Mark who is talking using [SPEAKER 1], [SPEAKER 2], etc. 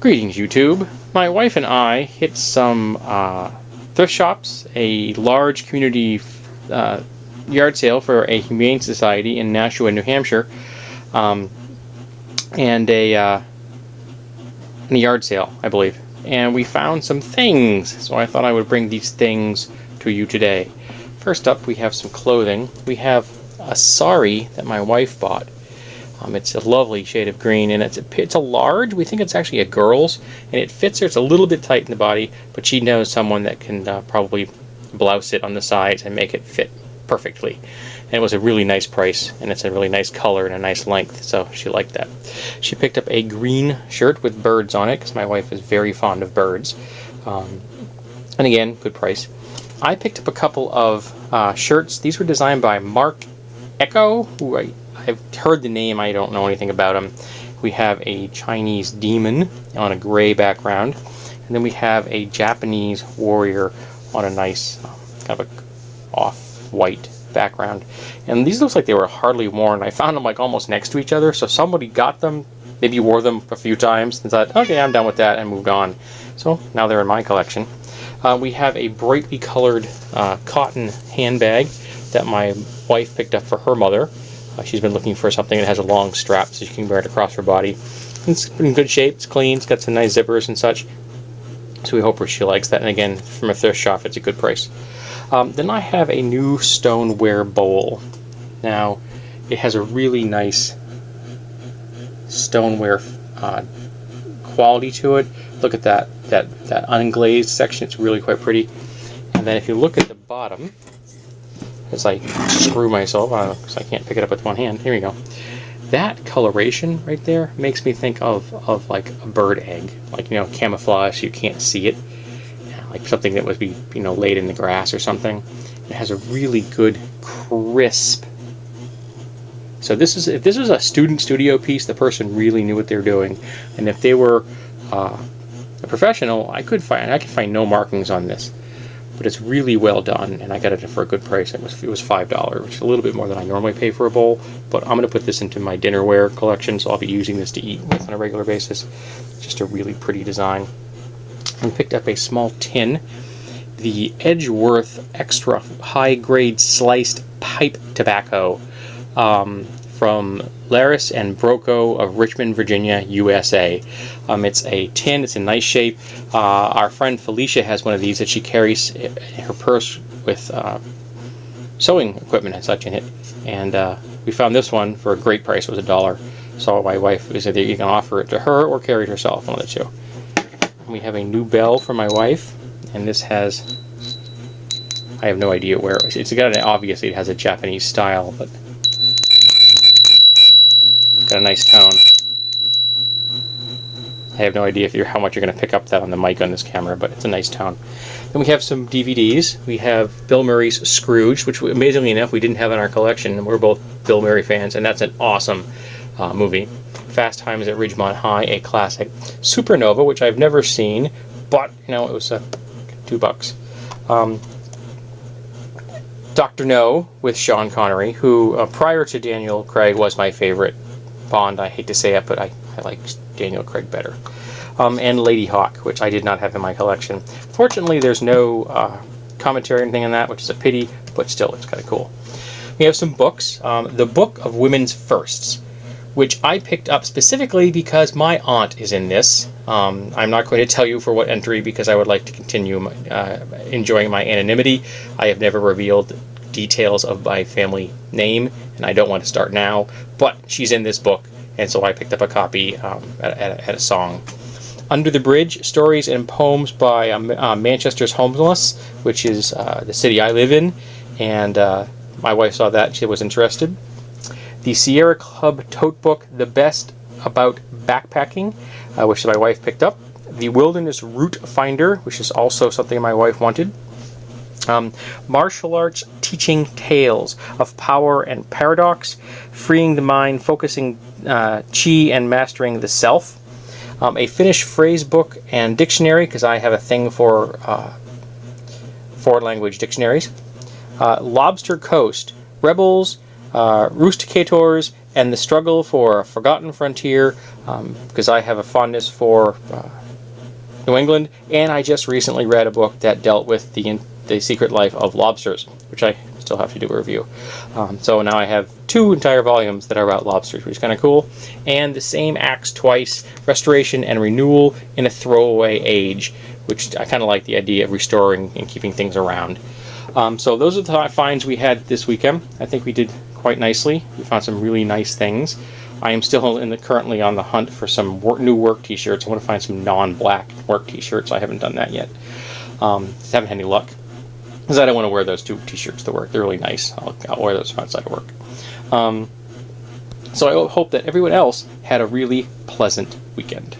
[SPEAKER 1] Greetings, YouTube. My wife and I hit some thrift shops, a large community yard sale for a humane society in Nashua, New Hampshire, and a yard sale, I believe. And we found some things, so I thought I would bring these things to you today. First up, we have some clothing. We have a sari that my wife bought. It's a lovely shade of green, and it's a large. We think it's actually a girl's, and it fits her. It's a little bit tight in the body, but she knows someone that can probably blouse it on the sides and make it fit perfectly. And it was a really nice price, and it's a really nice color and a nice length, so she liked that. She picked up a green shirt with birds on it, because my wife is very fond of birds. And again, good price. I picked up a couple of shirts. These were designed by Mark Echo, who I've heard the name, I don't know anything about him. We have a Chinese demon on a gray background, and then we have a Japanese warrior on a nice kind of a off-white background. And these looks like they were hardly worn. I found them like almost next to each other, so somebody got them, maybe wore them a few times, and thought, okay, I'm done with that, and moved on. So now they're in my collection. We have a brightly colored cotton handbag that my wife picked up for her mother. She's been looking for something that has a long strap so she can wear it across her body. It's in good shape, it's clean, it's got some nice zippers and such. So we hope she likes that, and again, from a thrift shop, it's a good price. Then I have a new stoneware bowl. Now, it has a really nice stoneware quality to it. Look at that unglazed section, it's really quite pretty. And then if you look at the bottom, as I screw myself, because I can't pick it up with one hand. Here we go. That coloration right there makes me think of like a bird egg, like, you know, camouflage, so you can't see it, like something that would be, you know, laid in the grass or something. It has a really good crisp. So if this was a student studio piece, the person really knew what they were doing, and if they were a professional, I could find no markings on this. But it's really well done, and I got it for a good price. It was $5, which is a little bit more than I normally pay for a bowl, but I'm going to put this into my dinnerware collection, so I'll be using this to eat with on a regular basis. Just a really pretty design. I picked up a small tin, the Edgeworth Extra High Grade Sliced Pipe Tobacco from Laris and Broco of Richmond, Virginia, USA. It's a tin, it's in nice shape. Our friend Felicia has one of these that she carries in her purse with sewing equipment and such in it. And we found this one for a great price. It was $1. So my wife said that you can offer it to her or carry it herself, one of the two. And we have a new bell for my wife, and this has, I have no idea where it's got. Obviously it has a Japanese style, but got a nice tone. I have no idea how much you're going to pick up that on the mic on this camera, but it's a nice tone. Then we have some DVDs. We have Bill Murray's Scrooge, which amazingly enough we didn't have in our collection. We're both Bill Murray fans, and that's an awesome movie. Fast Times at Ridgemont High, a classic. Supernova, which I've never seen, but you know, it was $2. Dr. No with Sean Connery, who prior to Daniel Craig was my favorite Bond. I hate to say it, but I like Daniel Craig better. And Lady Hawk, which I did not have in my collection. Fortunately, there's no commentary or anything on that, which is a pity, but still, it's kind of cool. We have some books. The Book of Women's Firsts, which I picked up specifically because my aunt is in this. I'm not going to tell you for what entry because I would like to continue enjoying my anonymity. I have never revealed details of my family name, and I don't want to start now, but she's in this book, and so I picked up a copy at a song. Under the Bridge, Stories and Poems by Manchester's Homeless, which is the city I live in, and my wife saw that, she was interested. The Sierra Club Tote Book, The Best About Backpacking, which my wife picked up. The Wilderness Route Finder, which is also something my wife wanted. Martial Arts Teaching Tales of Power and Paradox, Freeing the Mind, Focusing Chi, and Mastering the Self. A Finnish phrase book and dictionary, because I have a thing for foreign language dictionaries. Lobster Coast, Rebels, Rusticators, and the struggle for a forgotten frontier, because I have a fondness for New England, and I just recently read a book that dealt with the secret life of lobsters, which I still have to do a review. So now I have 2 entire volumes that are about lobsters, which is kind of cool. And The Same Axe Twice, Restoration and Renewal in a Throwaway Age, which I kind of like the idea of restoring and keeping things around. So those are the finds we had this weekend. I think we did quite nicely. We found some really nice things. I am still currently on the hunt for some new work t-shirts. I want to find some non-black work t-shirts. I haven't done that yet. Just haven't had any luck. Because I don't want to wear those 2 t-shirts to work. They're really nice. I'll wear those outside of work. So I hope that everyone else had a really pleasant weekend.